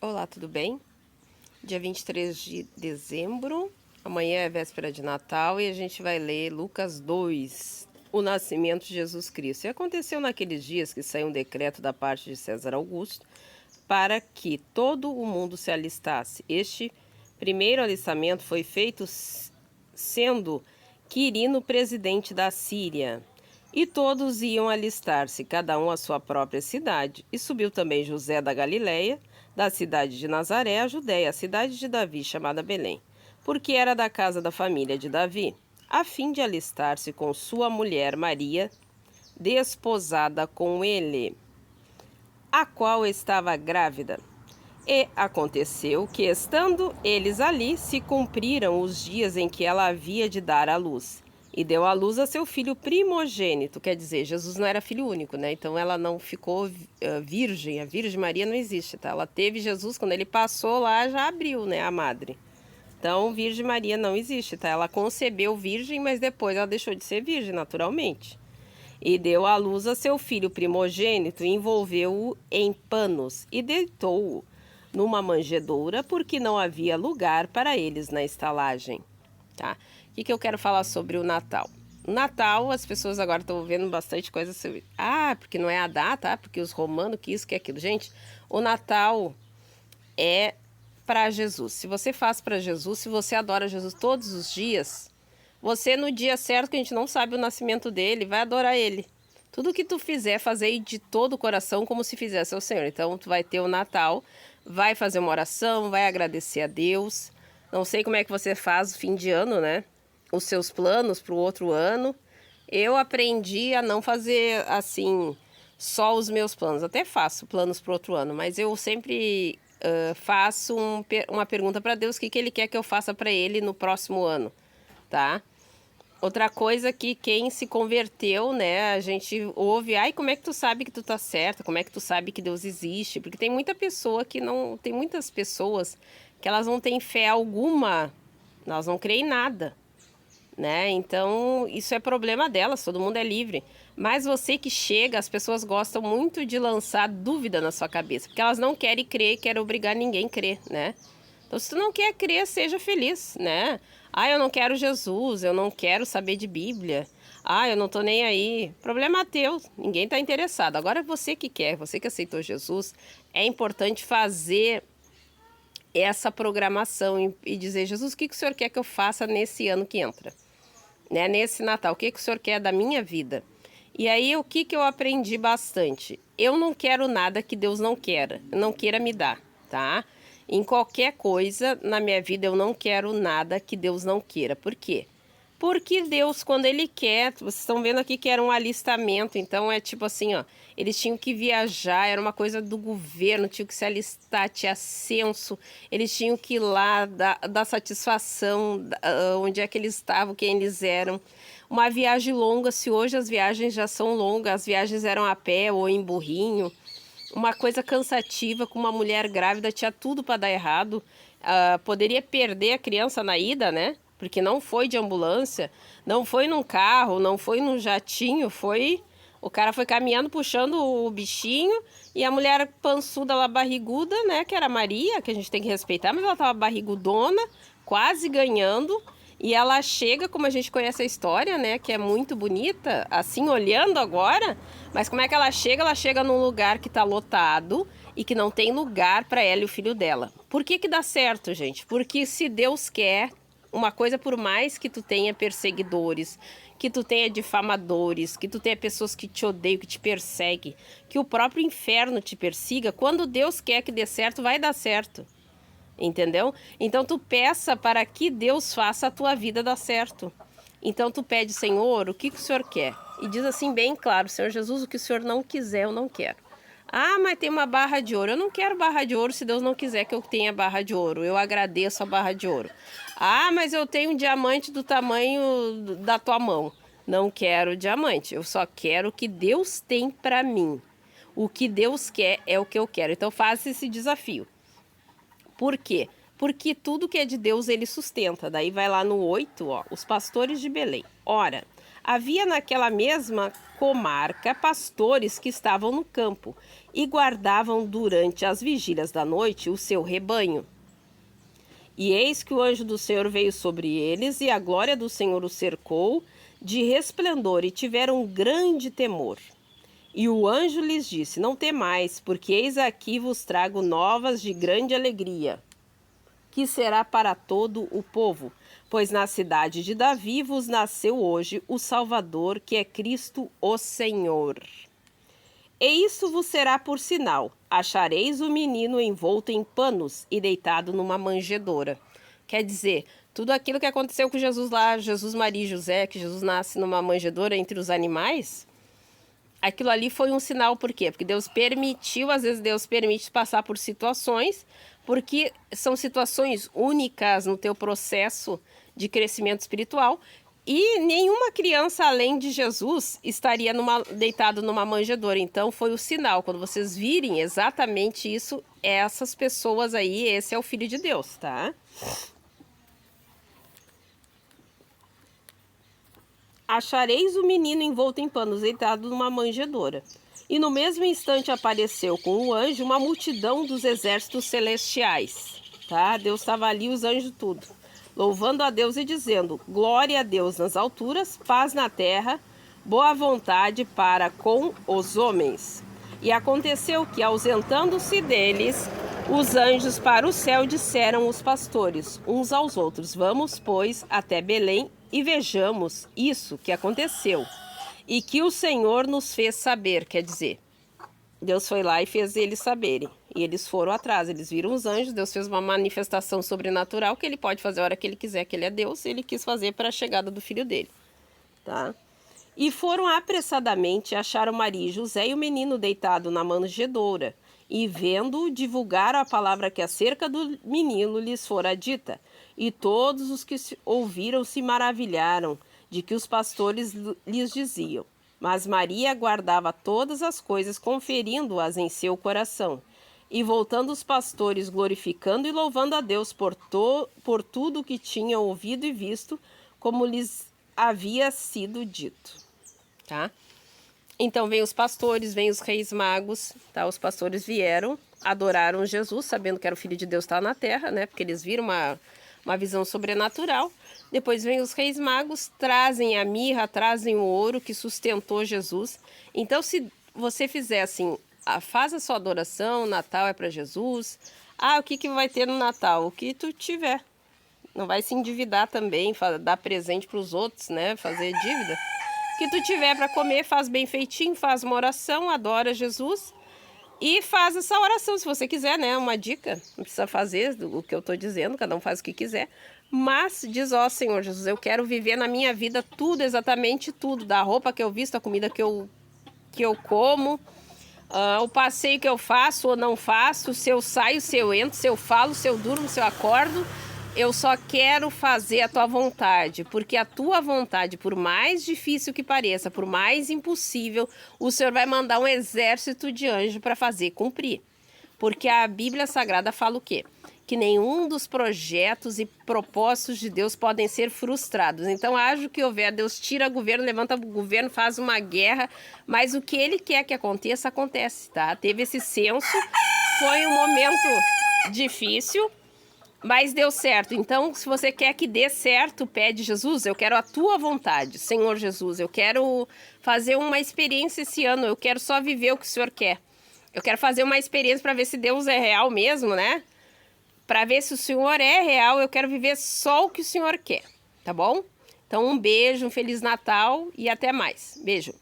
Olá, tudo bem? Dia 23 de dezembro, amanhã é véspera de Natal e a gente vai ler Lucas 2, o nascimento de Jesus Cristo. E aconteceu naqueles dias que saiu um decreto da parte de César Augusto para que todo o mundo se alistasse. Este primeiro alistamento foi feito sendo Quirino presidente da Síria. E todos iam alistar-se, cada um à sua própria cidade. E subiu também José da Galiléia, da cidade de Nazaré, a Judéia, a cidade de Davi, chamada Belém, porque era da casa da família de Davi, a fim de alistar-se com sua mulher Maria, desposada com ele, a qual estava grávida. E aconteceu que, estando eles ali, se cumpriram os dias em que ela havia de dar à luz. E deu à luz a seu filho primogênito, quer dizer, Jesus não era filho único, né? Então ela não ficou virgem, a Virgem Maria não existe, tá? Ela teve Jesus, quando ele passou lá, já abriu, né, a madre. Então, Virgem Maria não existe, tá? Ela concebeu virgem, mas depois ela deixou de ser virgem, naturalmente. E deu à luz a seu filho primogênito, envolveu-o em panos e deitou-o numa manjedoura, porque não havia lugar para eles na estalagem. Tá? O que eu quero falar sobre o Natal? O Natal, as pessoas agora estão vendo bastante coisa sobre... porque não é a data, porque os romanos, que isso, que aquilo. Gente, o Natal é para Jesus. Se você faz para Jesus, se você adora Jesus todos os dias, você no dia certo, que a gente não sabe o nascimento dele, vai adorar ele. Tudo que tu fizer, fazer de todo o coração como se fizesse ao Senhor. Então, tu vai ter o Natal, vai fazer uma oração, vai agradecer a Deus. Não sei como é que você faz o fim de ano, né? Os seus planos para o outro ano. Eu aprendi a não fazer, assim, só os meus planos. Até faço planos para o outro ano, mas eu sempre faço uma pergunta para Deus, o que Ele quer que eu faça para Ele no próximo ano, tá? Outra coisa que quem se converteu, né, a gente ouve, como é que tu sabe que tu tá certa? Como é que tu sabe que Deus existe? Porque tem muita pessoa que não, tem muitas pessoas que elas não têm fé alguma, elas não creem em nada, né? Então, isso é problema delas, todo mundo é livre. Mas você que chega, as pessoas gostam muito de lançar dúvida na sua cabeça, porque elas não querem crer, querem obrigar ninguém a crer, né? Então, se tu não quer crer, seja feliz, né? Eu não quero Jesus, eu não quero saber de Bíblia. Eu não tô nem aí. Problema teu, ninguém tá interessado. Agora é você que quer, você que aceitou Jesus, é importante fazer essa programação e dizer, Jesus, o que o Senhor quer que eu faça nesse ano que entra? Né? Nesse Natal, o que o Senhor quer da minha vida? E aí, o que eu aprendi bastante? Eu não quero nada que Deus não queira me dar, tá? Em qualquer coisa na minha vida, eu não quero nada que Deus não queira. Por quê? Porque Deus, quando Ele quer, vocês estão vendo aqui que era um alistamento, então é tipo assim, ó, eles tinham que viajar, era uma coisa do governo, tinham que se alistar, tinha censo, eles tinham que ir lá dar satisfação, onde é que eles estavam, quem eles eram. Uma viagem longa, se hoje as viagens já são longas, as viagens eram a pé ou em burrinho, uma coisa cansativa, com uma mulher grávida, tinha tudo para dar errado, poderia perder a criança na ida, né? Porque não foi de ambulância, não foi num carro, não foi num jatinho, o cara foi caminhando puxando o bichinho e a mulher pançuda lá, barriguda, né, que era a Maria, que a gente tem que respeitar, mas ela tava barrigudona, quase ganhando, e ela chega, como a gente conhece a história, né, que é muito bonita, assim olhando agora, mas como é que ela chega? Ela chega num lugar que tá lotado e que não tem lugar para ela e o filho dela. Por que dá certo, gente? Porque se Deus quer uma coisa, por mais que tu tenha perseguidores, que tu tenha difamadores, que tu tenha pessoas que te odeiam, que te perseguem, que o próprio inferno te persiga, quando Deus quer que dê certo, vai dar certo. Entendeu? Então tu peça para que Deus faça a tua vida dar certo. Então tu pede, Senhor, o que o Senhor quer? E diz assim bem claro, Senhor Jesus, o que o Senhor não quiser, eu não quero. Mas tem uma barra de ouro. Eu não quero barra de ouro se Deus não quiser que eu tenha barra de ouro. Eu agradeço a barra de ouro. Mas eu tenho um diamante do tamanho da tua mão. Não quero diamante. Eu só quero o que Deus tem para mim. O que Deus quer é o que eu quero. Então faça esse desafio. Por quê? Porque tudo que é de Deus ele sustenta. Daí vai lá no 8, ó, os pastores de Belém. Ora, Havia naquela mesma comarca pastores que estavam no campo e guardavam durante as vigílias da noite o seu rebanho. E eis que o anjo do Senhor veio sobre eles, e a glória do Senhor os cercou de resplendor, e tiveram grande temor. E o anjo lhes disse: Não temais, porque eis aqui vos trago novas de grande alegria, que será para todo o povo, pois na cidade de Davi vos nasceu hoje o Salvador, que é Cristo o Senhor. E isso vos será por sinal: achareis o menino envolto em panos e deitado numa manjedoura. Quer dizer, tudo aquilo que aconteceu com Jesus lá, Jesus, Maria e José, que Jesus nasce numa manjedoura entre os animais, aquilo ali foi um sinal. Por quê? Porque Deus permitiu, às vezes Deus permite passar por situações, porque são situações únicas no teu processo de crescimento espiritual, e nenhuma criança além de Jesus estaria deitado numa manjedoura. Então foi o sinal. Quando vocês virem exatamente isso, essas pessoas aí, esse é o Filho de Deus, tá? Achareis o menino envolto em panos, deitado numa manjedoura. E no mesmo instante apareceu com o anjo uma multidão dos exércitos celestiais, tá? Deus estava ali, os anjos tudo, louvando a Deus e dizendo: glória a Deus nas alturas, paz na terra, boa vontade para com os homens. E aconteceu que, ausentando-se deles, os anjos para o céu, disseram os pastores uns aos outros: vamos, pois, até Belém e vejamos isso que aconteceu e que o Senhor nos fez saber. Quer dizer, Deus foi lá e fez eles saberem. E eles foram atrás, eles viram os anjos, Deus fez uma manifestação sobrenatural que ele pode fazer a hora que ele quiser, que ele é Deus, e ele quis fazer para a chegada do filho dele, tá? E foram apressadamente, acharam Maria e José e o menino deitado na manjedoura, e vendo-o, divulgaram a palavra que acerca do menino lhes fora dita. E todos os que ouviram se maravilharam de que os pastores lhes diziam. Mas Maria guardava todas as coisas, conferindo-as em seu coração. E voltando os pastores, glorificando e louvando a Deus por tudo o que tinham ouvido e visto, como lhes havia sido dito. Tá? Então vem os pastores, vem os reis magos, tá? Os pastores vieram, adoraram Jesus, sabendo que era o Filho de Deus, estar na terra, né? Porque eles viram uma visão sobrenatural. Depois vem os reis magos, trazem a mirra, trazem o ouro que sustentou Jesus. Então, se você fizer assim, faz a sua adoração, Natal é para Jesus. O que vai ter no Natal? O que tu tiver. Não vai se endividar também, dar presente para os outros, né? Fazer dívida. O que tu tiver para comer, faz bem feitinho, faz uma oração, adora Jesus. E faz essa oração, se você quiser, né? Uma dica, não precisa fazer o que eu estou dizendo, cada um faz o que quiser. Mas diz: ó Senhor Jesus, eu quero viver na minha vida tudo, exatamente tudo. Da roupa que eu visto, a comida que eu como, o passeio que eu faço ou não faço, se eu saio, se eu entro, se eu falo, se eu durmo, se eu acordo. Eu só quero fazer a tua vontade, porque a tua vontade, por mais difícil que pareça, por mais impossível, o Senhor vai mandar um exército de anjos para fazer cumprir. Porque a Bíblia Sagrada fala o quê? Que nenhum dos projetos e propósitos de Deus podem ser frustrados. Então, haja o que houver, Deus tira governo, levanta o governo, faz uma guerra, mas o que Ele quer que aconteça, acontece, tá? Teve esse censo, foi um momento difícil, mas deu certo. Então, se você quer que dê certo, pede: Jesus, eu quero a tua vontade. Senhor Jesus, eu quero fazer uma experiência esse ano. Eu quero só viver o que o Senhor quer. Eu quero fazer uma experiência para ver se Deus é real mesmo, né? Para ver se o Senhor é real, eu quero viver só o que o Senhor quer. Tá bom? Então, um beijo, um Feliz Natal e até mais. Beijo.